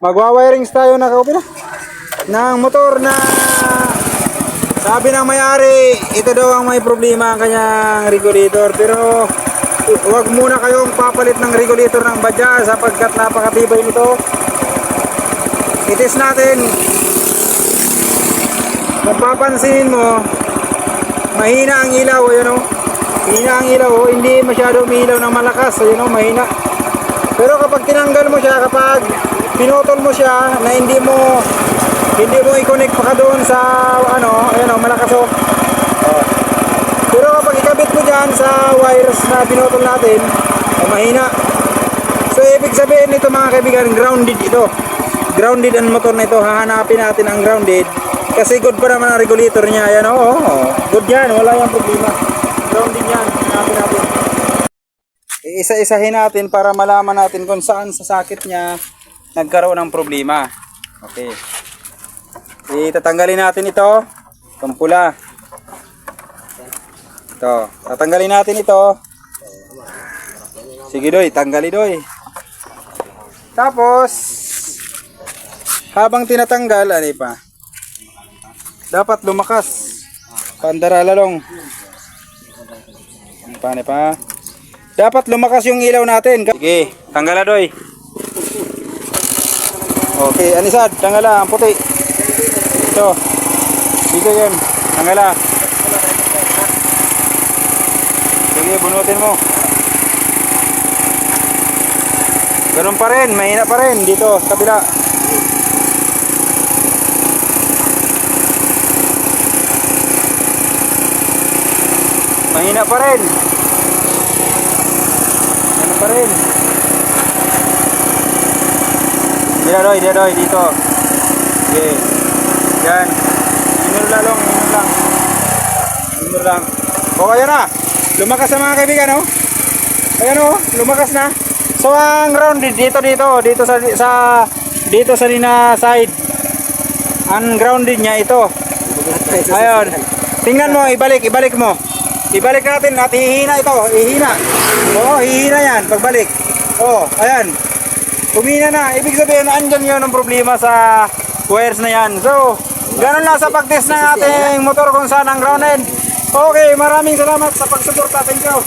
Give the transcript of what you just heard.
Magwa-wirings tayo na kaupi na ng motor na sabi ng may-ari, ito daw ang may problema ang kanyang regulator. Pero huwag muna kayong papalit ng regulator ng Bajaj sapagkat napakatibay nito. Itis natin. Kung papansin mo, mahina ang ilaw, ayan o. Mahina ang ilaw, hindi masyado umiilaw ng malakas, ayan o, mahina. Pero kapag tinanggal mo siya, kapag pinutol mo siya na hindi mo i-connect pa ka doon sa ano, ayan o, malakas o. Pero kapag ikabit mo dyan sa wires na pinutol natin, mahina. So ibig sabihin nito mga kaibigan, grounded ito. Grounded ang motor na ito, hahanapin natin ang grounded. Kasi good pa naman ang regulator niya, ayan o. Good yan, wala yung problema. Grounded yan, hanapin natin. Isa-isahin natin para malaman natin kung saan sa sakit niya nagkaroon ng problema. Okay. Tatanggalin natin ito. Itong pula. Ito. Tatanggalin natin ito. Sige doy, tanggalin doy. Tapos, habang tinatanggal, ano pa? Dapat lumakas. Pandaralalong. Paano pa? Dapat lumakas yung ilaw natin. Sige, tanggala doy. Okay, anisad, tanggala, ang puti. Ito. Dito yun, tanggala. Sige, bunutin mo. Ganun pa rin, mahina pa rin dito sa kabila. Mahina pa rin. Mahina pa rin. Diadoy, dito. Okay. Yan. Inur lang. Inur lang. O, ayan na. Lumakas na mga kaibigan, oh. Ayan, oh. Lumakas na. So, ang grounded dito sa Nina side. Ang grounded niya ito. Ayun. Tingnan mo, ibalik mo. Ibalik natin at hihina ito, hihina. Oo, hihina yan pagbalik. Oo, ayan. Humina na. Ibig sabihin, andyan yun ang problema sa wires na yan. So, ganun lang sa pag-test ng ating motor kung saan ang grounded. Okay, maraming salamat sa pagsuporta. Thank you.